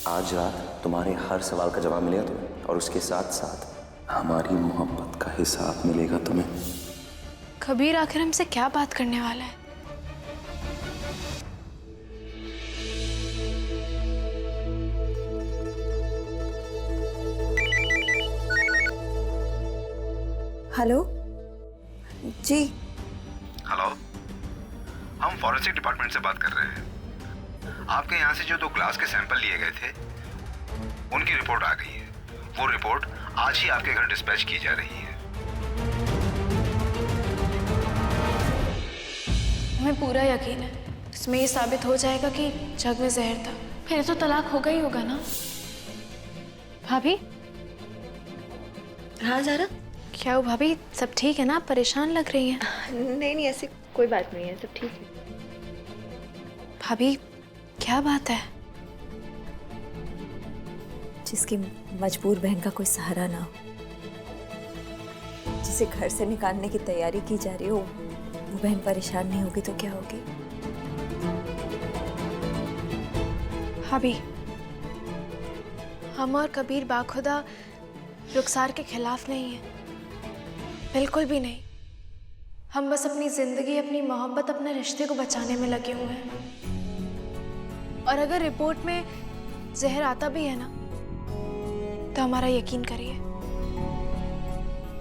आज रात तुम्हारे हर सवाल का जवाब मिलेगा तुम्हें, और उसके साथ साथ हमारी मोहब्बत का हिसाब मिलेगा तुम्हें। कबीर आखिर हमसे क्या बात करने वाला है? हेलो जी। हेलो, हम फॉरेंसिक डिपार्टमेंट से बात कर रहे हैं। आपके यहाँ से जो 2 ग्लास के सैंपल लिए गए थे उनकी रिपोर्ट आ गई है। वो रिपोर्ट आज ही आपके घर डिस्पैच की जा रही है। हमें पूरा यकीन है इसमें ये साबित हो जाएगा कि जग में जहर था। फिर तो तलाक होगा ही होगा ना। भाभी? हाँ ज़ारा। क्या हो भाभी, सब ठीक है ना? परेशान लग रही हैं। नहीं नहीं, ऐसी कोई बात नहीं है, सब ठीक है। भाभी क्या बात है? जिसकी मजबूर बहन का कोई सहारा ना हो, जिसे घर से निकालने की तैयारी की जा रही हो, वो बहन परेशान नहीं होगी तो क्या होगी? भाभी, हम और कबीर बाखुदा रुखसार के खिलाफ नहीं है, बिल्कुल भी नहीं। हम बस अपनी जिंदगी, अपनी मोहब्बत, अपने रिश्ते को बचाने में लगे हुए हैं। और अगर रिपोर्ट में जहर आता भी है ना, तो हमारा यकीन करिए,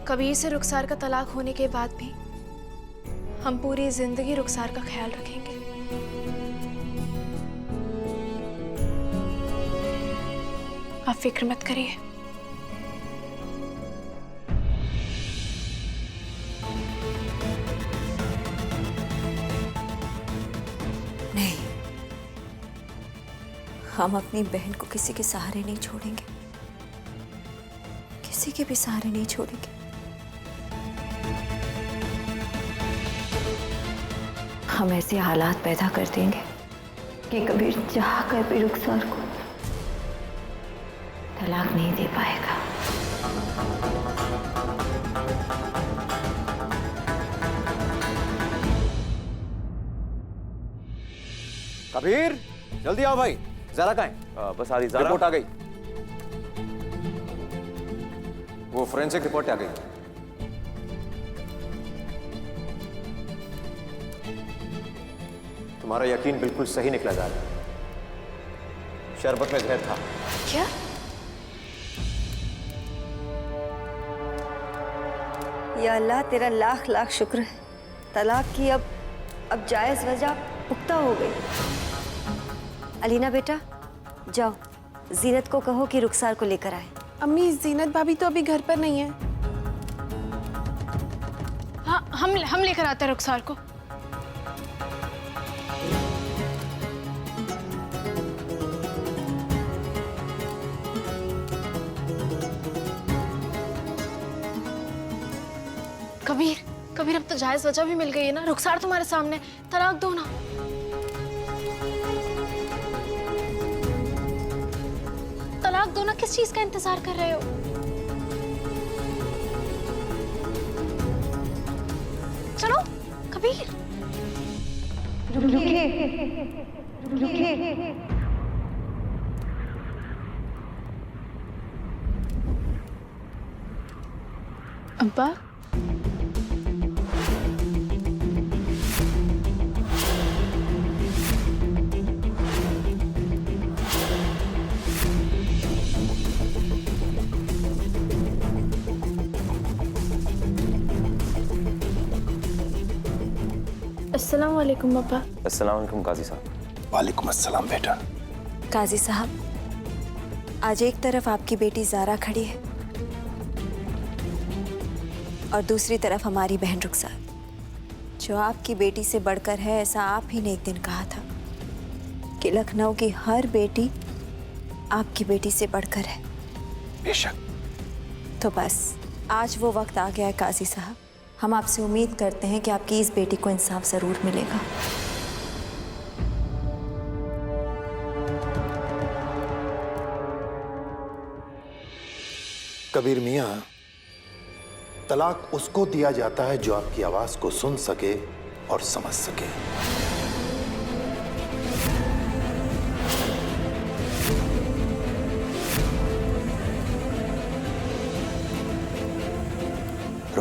कबीर से रुखसार का तलाक होने के बाद भी हम पूरी जिंदगी रुखसार का ख्याल रखेंगे। आप फिक्र मत करिए। नहीं, हम अपनी बहन को किसी के सहारे नहीं छोड़ेंगे, किसी के भी सहारे नहीं छोड़ेंगे। हम ऐसे हालात पैदा कर देंगे कि कबीर चाह कर भी रुखसार को तलाक नहीं दे पाएगा। कबीर, जल्दी आओ भाई। ज़ारा कहाँ है? बस आ रही। ज़ारा रिपोर्ट आ गई, वो फोरेंसिक रिपोर्ट आ गई। तुम्हारा यकीन बिल्कुल सही निकला जा रहा है, शरबत में जहर था। क्या? या अल्लाह, तेरा लाख लाख शुक्र है, तलाक की अब जायज वजह पुख्ता हो गई। अलीना बेटा, जाओ जीनत को कहो कि रुखसार को लेकर आए। अम्मी, जीनत भाभी तो अभी घर पर नहीं है। हाँ, हम लेकर आते हैं रुखसार को। कबीर, अब तो जायज वजह भी मिल गई है ना। रुखसार तुम्हारे सामने, तलाक दो ना। तलाक दो ना, किस चीज का इंतजार कर रहे हो? चलो कबीर। रुकिए, रुकिए। अब्बा, अस्सलाम वालेकुम अब्बा। अस्सलाम वालेकुम काजी साहब। वालेकुम अस्सलाम बेटा। काजी साहब, आज एक तरफ आपकी बेटी ज़ारा खड़ी है और दूसरी तरफ हमारी बहन रुखसार, जो आपकी बेटी से बढ़कर है, ऐसा आप ही ने एक दिन कहा था कि लखनऊ की हर बेटी आपकी बेटी से बढ़कर है। बेशक। तो बस आज वो वक्त आ गया है काजी साहब। हम आपसे उम्मीद करते हैं कि आपकी इस बेटी को इंसाफ ज़रूर मिलेगा। कबीर मियाँ, तलाक उसको दिया जाता है जो आपकी आवाज को सुन सके और समझ सके।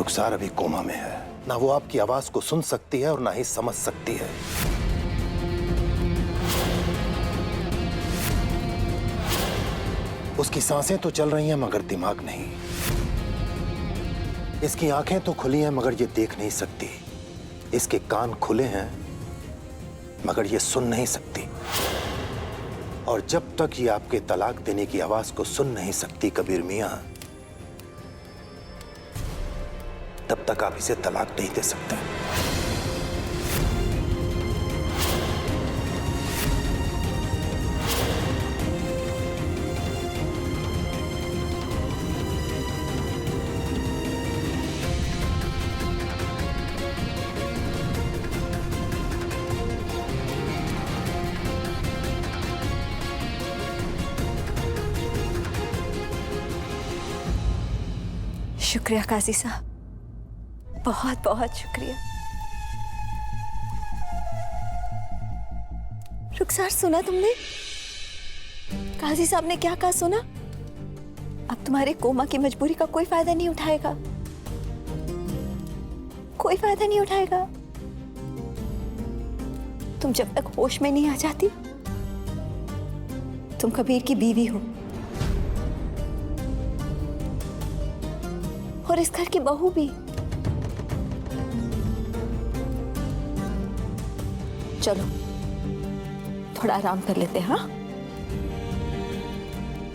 रुखसार अभी कोमा में है। ना वो आपकी आवाज को सुन सकती है और ना ही समझ सकती है। उसकी सांसें तो चल रही हैं मगर दिमाग नहीं। इसकी आंखें तो खुली हैं मगर ये देख नहीं सकती। इसके कान खुले हैं मगर ये सुन नहीं सकती। और जब तक ये आपके तलाक देने की आवाज को सुन नहीं सकती कबीर मियां, तब तक आप इसे तलाक नहीं दे सकते। शुक्रिया काजी साहब, बहुत बहुत शुक्रिया। रुखसार, सुना तुमने? काजी साहब ने क्या कहा, सुना? अब तुम्हारे कोमा की मजबूरी का कोई फायदा नहीं उठाएगा, कोई फायदा नहीं उठाएगा। तुम जब तक होश में नहीं आ जाती, तुम कबीर की बीवी हो और इस घर की बहू भी। चलो थोड़ा आराम कर लेते हैं। हाँ,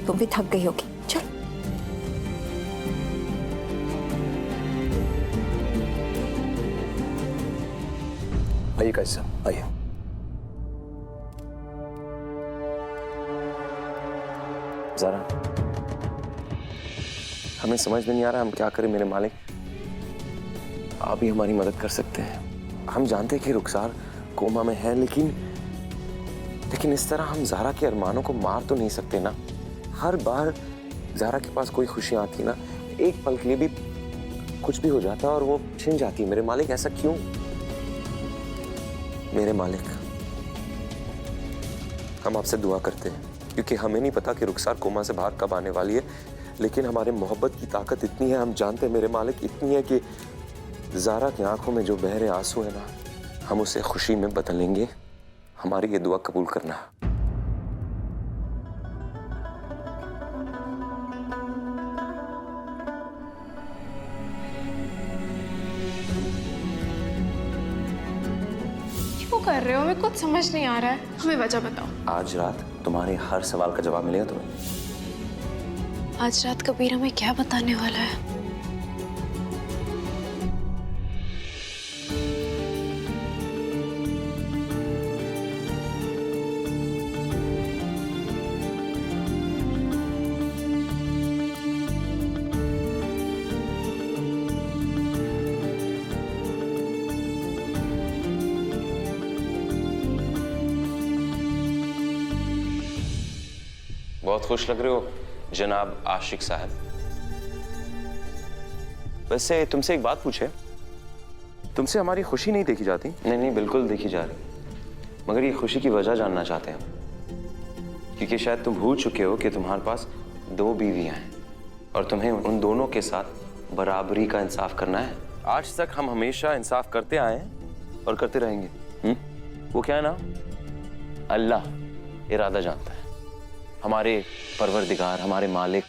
तुम भी थक गई होगी, चलो। आइए काजी साहब, आइए। ज़रा हमें समझ में नहीं आ रहा हम क्या करें मेरे मालिक। आप ही हमारी मदद कर सकते हैं। हम जानते हैं कि रुखसार कोमा में है, लेकिन इस तरह हम ज़ारा के अरमानों को मार तो नहीं सकते ना। हर बार ज़ारा के पास कोई खुशियाँ आती ना, एक पल के लिए भी कुछ भी हो जाता है और वो छिन जाती है। मेरे मालिक ऐसा क्यों? मेरे मालिक, हम आपसे दुआ करते हैं क्योंकि हमें नहीं पता कि रुखसार कोमा से बाहर कब आने वाली है, लेकिन हमारे मोहब्बत की ताकत इतनी है, हम जानते हैं मेरे मालिक, इतनी है कि ज़ारा की आंखों में जो बह रहे आंसू है ना, हम उसे खुशी में बदलेंगे। हमारी ये दुआ कबूल करना। क्यों कर रहे हो? हमें कुछ समझ नहीं आ रहा है, हमें वजह बताओ। आज रात तुम्हारे हर सवाल का जवाब मिलेगा तुम्हें। आज रात कबीर हमें क्या बताने वाला है? बहुत खुश लग रहे हो जनाब आशिक साहब। वैसे तुमसे एक बात पूछे, तुमसे हमारी खुशी नहीं देखी जाती? नहीं, बिल्कुल देखी जा रही, मगर ये खुशी की वजह जानना चाहते हैं हम। क्योंकि शायद तुम भूल चुके हो कि तुम्हारे पास 2 बीवियां हैं और तुम्हें उन दोनों के साथ बराबरी का इंसाफ करना है। आज तक हम हमेशा इंसाफ करते आए हैं और करते रहेंगे। वो क्या है ना, अल्लाह इरादा जानता है। हमारे परवरदिगार, हमारे मालिक,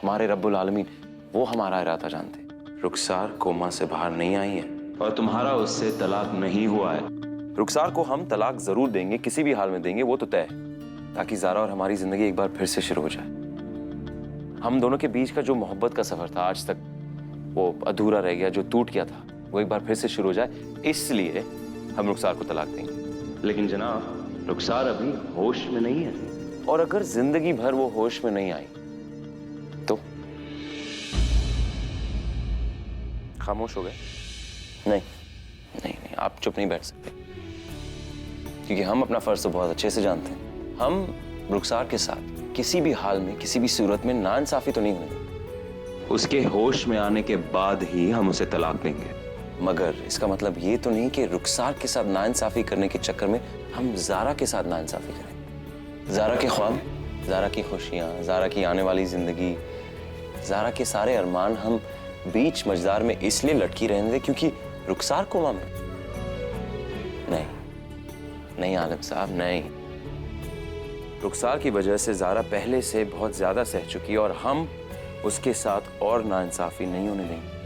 हमारे रब्बुल आलमीन, वो हमारा इरादा जानते हैं। रुखसार कोमा से बाहर नहीं आई है और तुम्हारा उससे तलाक नहीं हुआ है। रुखसार को हम तलाक जरूर देंगे, किसी भी हाल में देंगे, वो तो तय है, ताकि ज़ारा और हमारी जिंदगी एक बार फिर से शुरू हो जाए। हम दोनों के बीच का जो मोहब्बत का सफर था आज तक वो अधूरा रह गया, जो टूट गया था वो एक बार फिर से शुरू हो जाए, इसलिए हम रुखसार को तलाक देंगे। लेकिन जनाब, रुखसार अभी होश में नहीं है, और अगर जिंदगी भर वो होश में नहीं आई तो? खामोश हो गए? नहीं, आप चुप नहीं बैठ सकते, क्योंकि हम अपना फर्ज तो बहुत अच्छे से जानते हैं। हम रुखसार के साथ किसी भी हाल में, किसी भी सूरत में नाइंसाफी तो नहीं होने। उसके होश में आने के बाद ही हम उसे तलाक देंगे। मगर इसका मतलब ये तो नहीं कि रुखसार के साथ नाइंसाफी करने के चक्कर में हम ज़ारा के साथ नाइंसाफी करें। ज़ारा के ख्वाब, ज़ारा की खुशियाँ, ज़ारा की आने वाली जिंदगी, ज़ारा के सारे अरमान हम बीच मझधार में इसलिए लटकी रहने दे क्योंकि रुखसार कोमा में? नहीं, नहीं आलिम साहब, नहीं। रुखसार की वजह से ज़ारा पहले से बहुत ज्यादा सह चुकी है और हम उसके साथ और नाइंसाफी नहीं होने देंगे।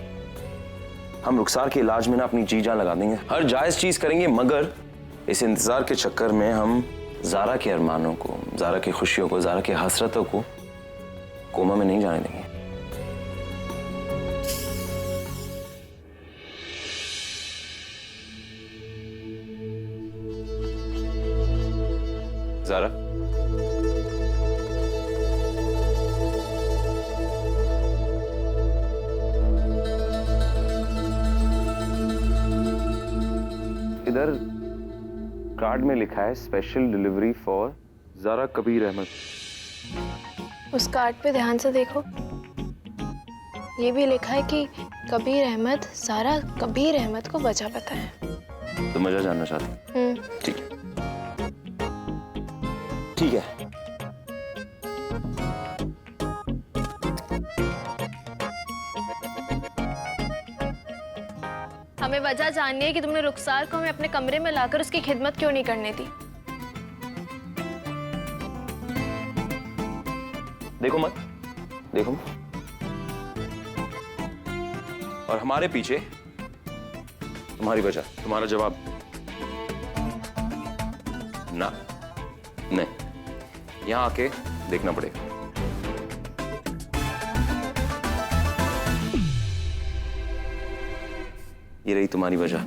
हम रुखसार के इलाज में ना अपनी जी जान लगा देंगे, हर जायज चीज करेंगे, मगर इस इंतजार के चक्कर में हम ज़ारा के अरमानों को, ज़ारा की खुशियों को, ज़ारा की हसरतों को कोमा में नहीं जाने देंगे। ज़ारा, इधर कार्ड में लिखा है special delivery for Zara Kabir Ahmad. उस कार्ड पे ध्यान से देखो, ये भी लिखा है कि कबीर अहमद ज़ारा कबीर अहमद को वजह बताएं। तो मजा जानना चाहते हैं? ठीक है, ठीक है। हमें वजह जाननी है कि तुमने रुखसार को हमें अपने कमरे में लाकर उसकी खिदमत क्यों नहीं करने दी। देखो मत, देखो मत। और हमारे पीछे तुम्हारी वजह, तुम्हारा जवाब ना, नहीं, यहां आके देखना पड़ेगा। ये रही तुम्हारी वजह।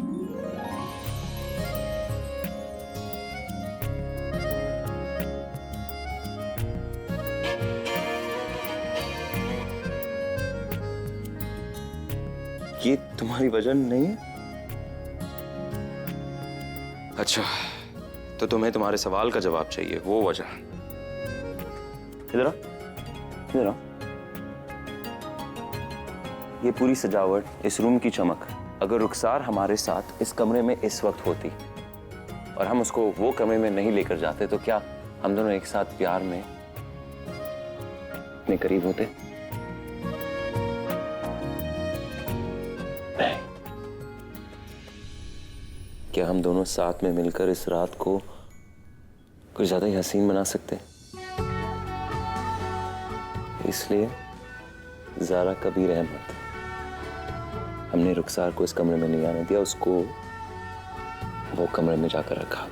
ये तुम्हारी वजह नहीं है? अच्छा, तो तुम्हें तुम्हारे सवाल का जवाब चाहिए, वो वजह। इधर आओ, इधर आओ। ये पूरी सजावट, इस रूम की चमक, अगर रुखसार हमारे साथ इस कमरे में इस वक्त होती और हम उसको वो कमरे में नहीं लेकर जाते, तो क्या हम दोनों एक साथ प्यार में इतने करीब होते? नहीं। क्या हम दोनों साथ में मिलकर इस रात को कुछ ज्यादा ही हसीन बना सकते? इसलिए ज़ारा कबीर अहमद, हमने रुखसार को इस कमरे में नहीं आने दिया, उसको वो कमरे में जाकर रखा।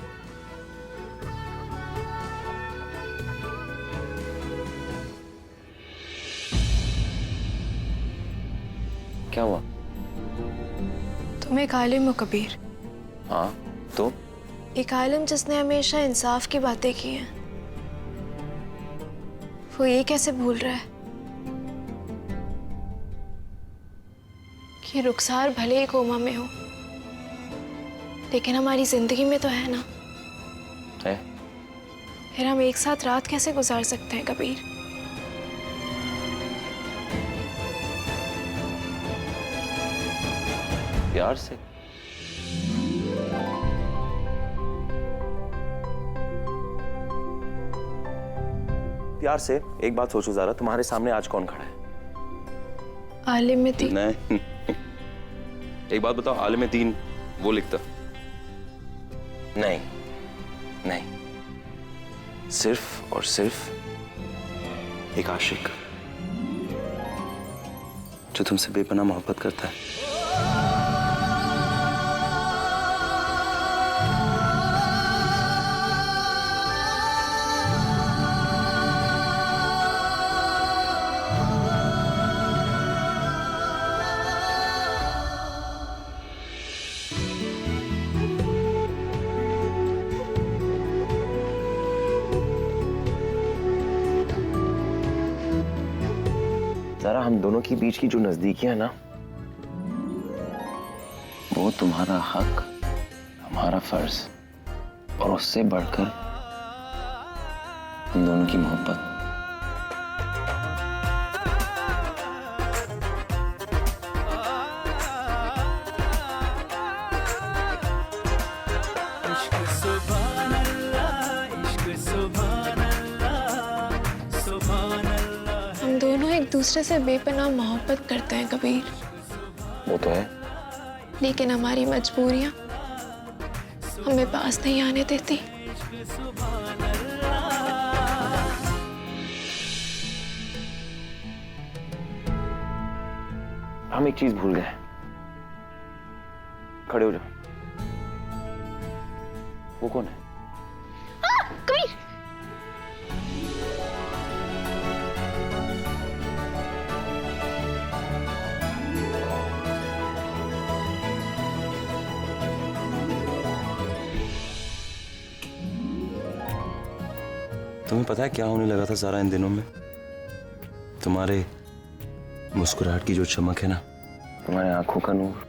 क्या हुआ? तुम एक आलिम हो कबीर। हाँ, तो एक आलिम जिसने हमेशा इंसाफ की बातें की हैं, वो ये कैसे भूल रहा है कि रुखसार भले ही कोमा में हो, लेकिन हमारी जिंदगी में तो है ना। है? फिर हम एक साथ रात कैसे गुजार सकते हैं कबीर? प्यार से? प्यार से? एक बात सोचो ज़ारा, तुम्हारे सामने आज कौन खड़ा है? आलिम में थी। नहीं। एक बात बताओ, आलिम दीन वो लिखता? नहीं, नहीं, सिर्फ और सिर्फ एक आशिक जो तुमसे बेपनाह मोहब्बत करता है। ज़ारा, हम दोनों के बीच की जो नजदीकियां है ना, वो तुम्हारा हक, हमारा फर्ज, और उससे बढ़कर हम दोनों की मोहब्बत। हम दोनों एक दूसरे से बेपनाह मोहब्बत करते हैं कबीर। वो तो है, लेकिन हमारी मजबूरियां हमें पास नहीं आने देती। हम एक चीज भूल गए। खड़े हो जाओ। वो कौन है? कबीर! तुम्हें पता है क्या होने लगा था सारा इन दिनों में? तुम्हारे मुस्कुराहट की जो चमक है ना, तुम्हारे आंखों का नूर,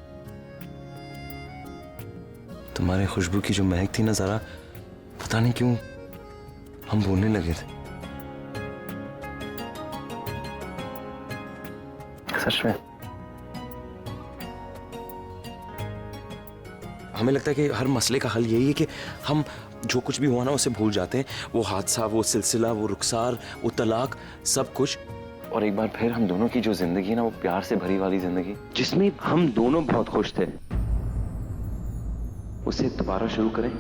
तुम्हारे खुशबू की जो महक थी ना, जरा पता नहीं क्यों हम बोलने लगे थे। सच में हमें लगता है कि हर मसले का हल यही है कि हम जो कुछ भी हुआ ना उसे भूल जाते हैं। वो हादसा, वो सिलसिला, वो रुखसार, वो तलाक, सब कुछ। और एक बार फिर हम दोनों की जो जिंदगी है ना, वो प्यार से भरी वाली जिंदगी जिसमें हम दोनों बहुत खुश थे, उसे दोबारा शुरू करें।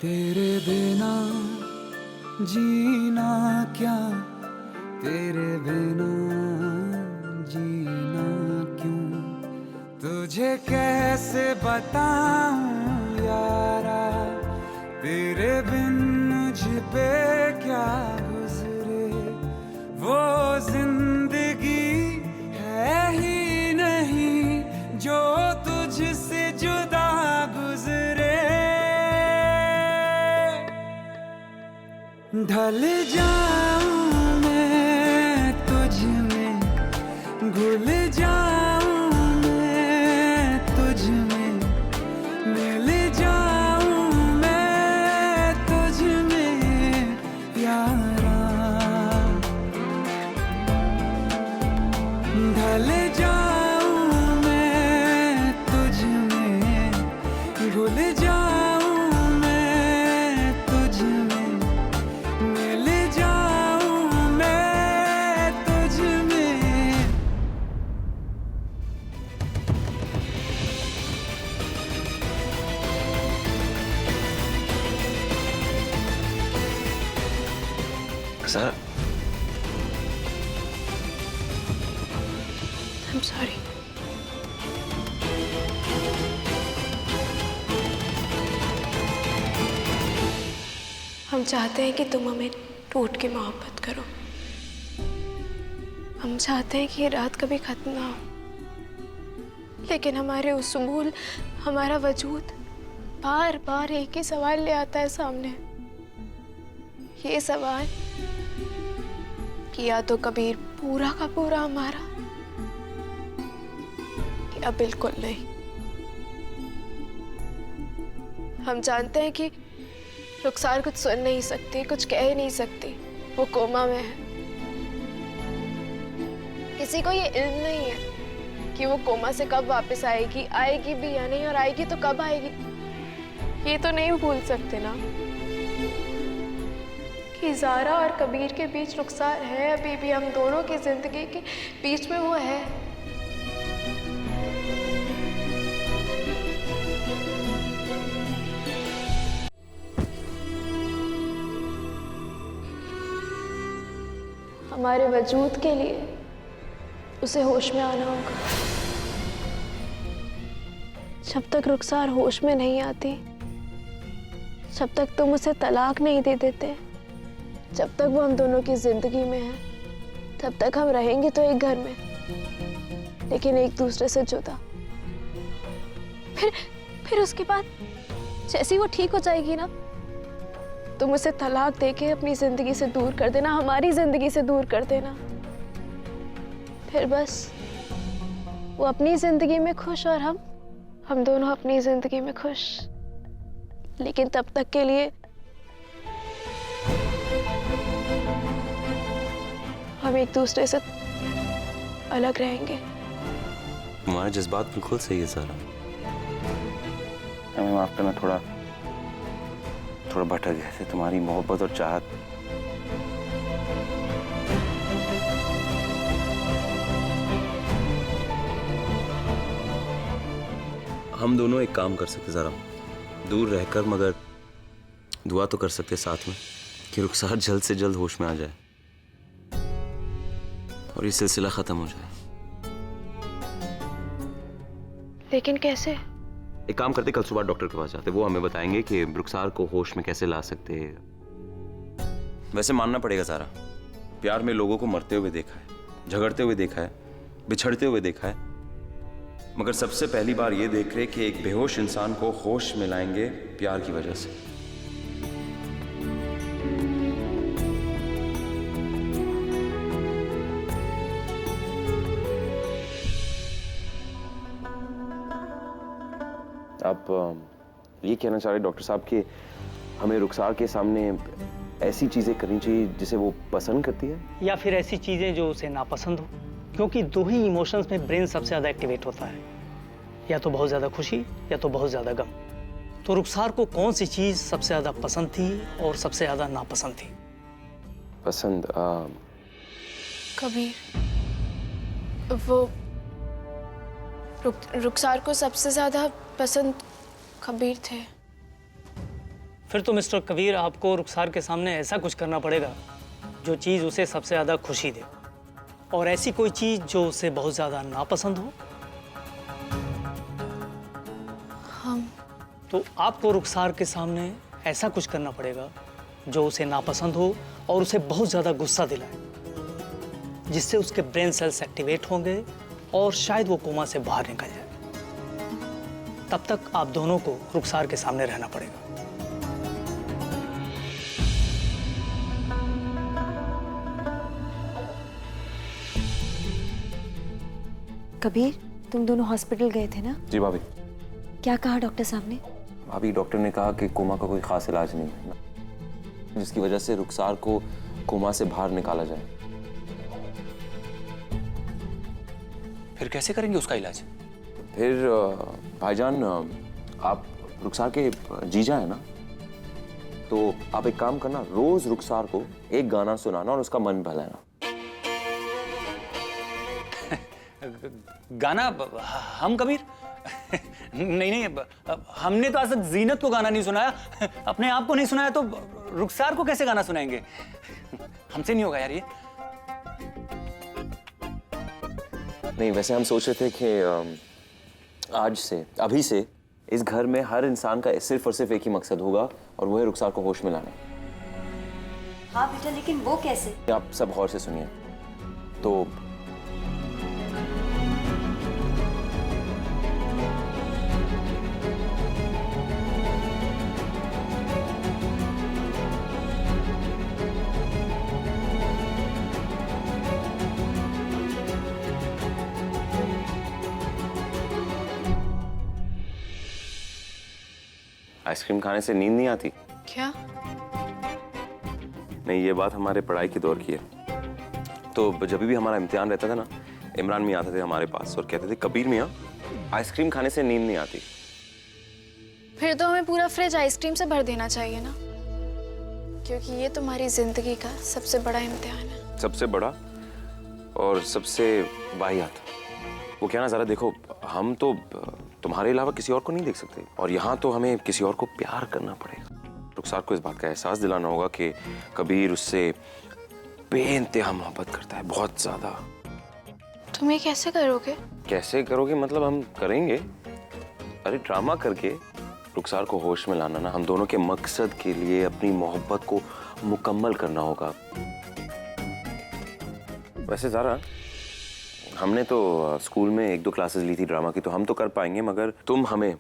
तेरे बिना जीना क्या, तेरे बिना जीना क्यों, तुझे कैसे बताऊं यारा, तेरे बिन मुझ पे क्या गुजरे, वो जिंदगी है ही नहीं जो तुझसे जुदा गुजरे। ढल जाऊं मैं तुझ में, घुल जाऊं मैं तुझ में, मिल जाऊं मैं तुझ में यारा। ढल जाऊं मैं तुझ में, घुल जाऊं मैं तुझ में, मिल जाऊं मैं तुझ में। Sir, I'm sorry. हम चाहते हैं कि तुम हमें टूट के मोहब्बत करो। हम चाहते हैं कि ये रात कभी खत्म ना हो, लेकिन हमारे उसूल, हमारा वजूद बार बार एक ही सवाल ले आता है सामने। ये सवाल कि या तो कबीर पूरा का पूरा हमारा, या बिल्कुल नहीं। हम जानते हैं कि रुखसार कुछ सुन नहीं सकती, कुछ कह नहीं सकती, वो कोमा में है। किसी को ये इल्म नहीं है कि वो कोमा से कब वापस आएगी, आएगी भी या नहीं, और आएगी तो कब आएगी। ये तो नहीं भूल सकते ना कि ज़ारा और कबीर के बीच रुखसार है, अभी भी हम दोनों की जिंदगी के बीच में वो है। हमारे वजूद के लिए उसे होश में आना होगा। जब तक रुखसार होश में नहीं आती, जब तक तुम उसे तलाक नहीं दे देते, जब तक वो हम दोनों की जिंदगी में है, तब तक हम रहेंगे तो एक घर में, लेकिन एक दूसरे से जुदा। फिर उसके बाद जैसी वो ठीक हो जाएगी ना, तुम उसे तलाक देके अपनी जिंदगी से दूर कर देना, हमारी जिंदगी से दूर कर देना। फिर बस वो अपनी जिंदगी में खुश और हम दोनों अपनी जिंदगी में खुश। लेकिन तब तक के लिए हम एक दूसरे से अलग रहेंगे। तुम्हारे जज्बात बिल्कुल सही है सारा, हमें माफ करना, थोड़ा थोड़ा भटक गए थे। तुम्हारी मोहब्बत और चाहत हम दोनों एक काम कर सकते, जरा दूर रहकर, मगर दुआ तो कर सकते साथ में कि रुखसार जल्द से जल्द होश में आ जाए और ये सिलसिला खत्म हो जाए। लेकिन कैसे? एक काम करते, कल सुबह डॉक्टर के पास जाते, वो हमें बताएंगे कि रुखसार को होश में कैसे ला सकते हैं। वैसे मानना पड़ेगा सारा, प्यार में लोगों को मरते हुए देखा है, झगड़ते हुए देखा है, बिछड़ते हुए देखा है, मगर सबसे पहली बार ये देख रहे कि एक बेहोश इंसान को होश में लाएंगे प्यार की वजह से। आप ये कहना चाह रहे डॉक्टर साहब कि हमें रुखसार के सामने ऐसी चीजें करनी चाहिए जिसे वो पसंद करती है, या फिर ऐसी चीजें जो उसे नापसंद हो, क्योंकि दो ही इमोशंस में ब्रेन सबसे ज्यादा एक्टिवेट होता है, या तो बहुत ज्यादा खुशी या तो बहुत ज्यादा गम। तो रुखसार को कौन सी चीज सबसे ज्यादा पसंद थी और सबसे ज्यादा नापसंद थी? पसंद कबीर, वो रुखसार को सबसे ज्यादा पसंद कबीर थे। फिर तो मिस्टर कबीर, आपको रुखसार के सामने ऐसा कुछ करना पड़ेगा जो चीज उसे सबसे ज्यादा खुशी दे, और ऐसी कोई चीज जो उसे बहुत ज्यादा नापसंद हो। हम तो आपको रुखसार के सामने ऐसा कुछ करना पड़ेगा जो उसे नापसंद हो और उसे बहुत ज्यादा गुस्सा दिलाए, जिससे उसके ब्रेन सेल्स एक्टिवेट होंगे और शायद वो कोमा से बाहर निकल जाए। तब तक आप दोनों को रुखसार के सामने रहना पड़ेगा। कबीर, तुम दोनों हॉस्पिटल गए थे ना? जी भाभी। क्या कहा डॉक्टर साहब ने? भाभी, डॉक्टर ने कहा कि कोमा का कोई खास इलाज नहीं है, जिसकी वजह से रुखसार को कोमा से बाहर निकाला जाए। फिर कैसे करेंगे उसका इलाज? फिर भाईजान, आप रुखसार के जीजा है ना, तो आप एक काम करना, रोज रुखसार को एक गाना सुनाना और उसका मन बहलाना। गाना? हम कबीर? नहीं नहीं, हमने तो आज तक जीनत को गाना नहीं सुनाया, अपने आप को नहीं सुनाया, तो रुखसार को कैसे गाना सुनाएंगे? हमसे नहीं होगा यार ये। नहीं, वैसे हम सोच रहे थे कि आज से, अभी से इस घर में हर इंसान का सिर्फ और सिर्फ एक ही मकसद होगा, और वो है रुखसार को होश में लाना। हाँ बेटा, लेकिन वो कैसे? आप सब गौर से सुनिए। तो आइसक्रीम खाने से नींद नहीं आती? क्या? नहीं, ये बात हमारे पढ़ाई के दौर की है। तो जब भी हमारा इम्तिहान रहता था ना, इमरान मियाँ आते थे हमारे पास और कहते थे, कबीर मियाँ, आइसक्रीम खाने से नींद नहीं आती। फिर तो हमें पूरा फ्रिज आइसक्रीम से भर देना चाहिए ना, क्योंकि ये तुम्हारी जिंदगी का सबसे बड़ा इम्तिहान है। सबसे बड़ा और सबसे वाहियात। वो क्या ना, जरा देखो, हम तो तुम्हारे अलावा किसी और को नहीं देख सकते, और यहाँ तो हमें किसी और को प्यार करना पड़ेगा। रुखसार को इस बात का एहसास दिलाना होगा कि कबीर उससे बेइंतहा मोहब्बत करता है, बहुत ज्यादा। तुम ये कैसे करोगे? कैसे करोगे मतलब? हम करेंगे। अरे ड्रामा करके रुखसार को होश में लाना ना, हम दोनों के मकसद के लिए अपनी मोहब्बत को मुकम्मल करना होगा। वैसे ज़ारा, हमने तो स्कूल में 1-2 क्लासेस ली थी ड्रामा की, तो हम तो कर पाएंगे, मगर तुम हमें,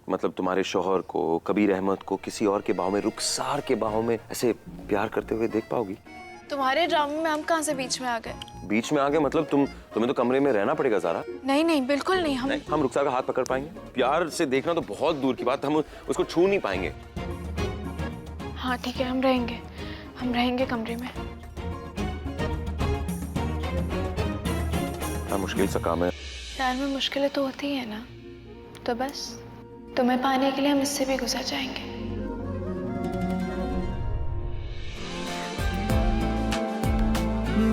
मतलब तुम्हारे शौहर को, कबीर अहमद को किसी और के बाहों में, रुखसार के बाहों में ऐसे प्यार करते हुए देख पाओगी? तुम्हारे ड्रामे में हम कहाँ से बीच में आ गए? बीच में आ गए मतलब तुम्हें तो कमरे में रहना पड़ेगा ज़ारा। नहीं नहीं, बिल्कुल नहीं। हम रुखसार का हाथ पकड़ पाएंगे? प्यार से देखना तो बहुत दूर की बात, हम उसको छू नहीं पाएंगे। हाँ ठीक है, हम रहेंगे कमरे में। हाँ, मुश्किल सा काम है। प्यार में मुश्किलें तो होती है ना, तो बस तुम्हें पाने के लिए हम इससे भी गुजर जाएंगे।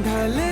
ढल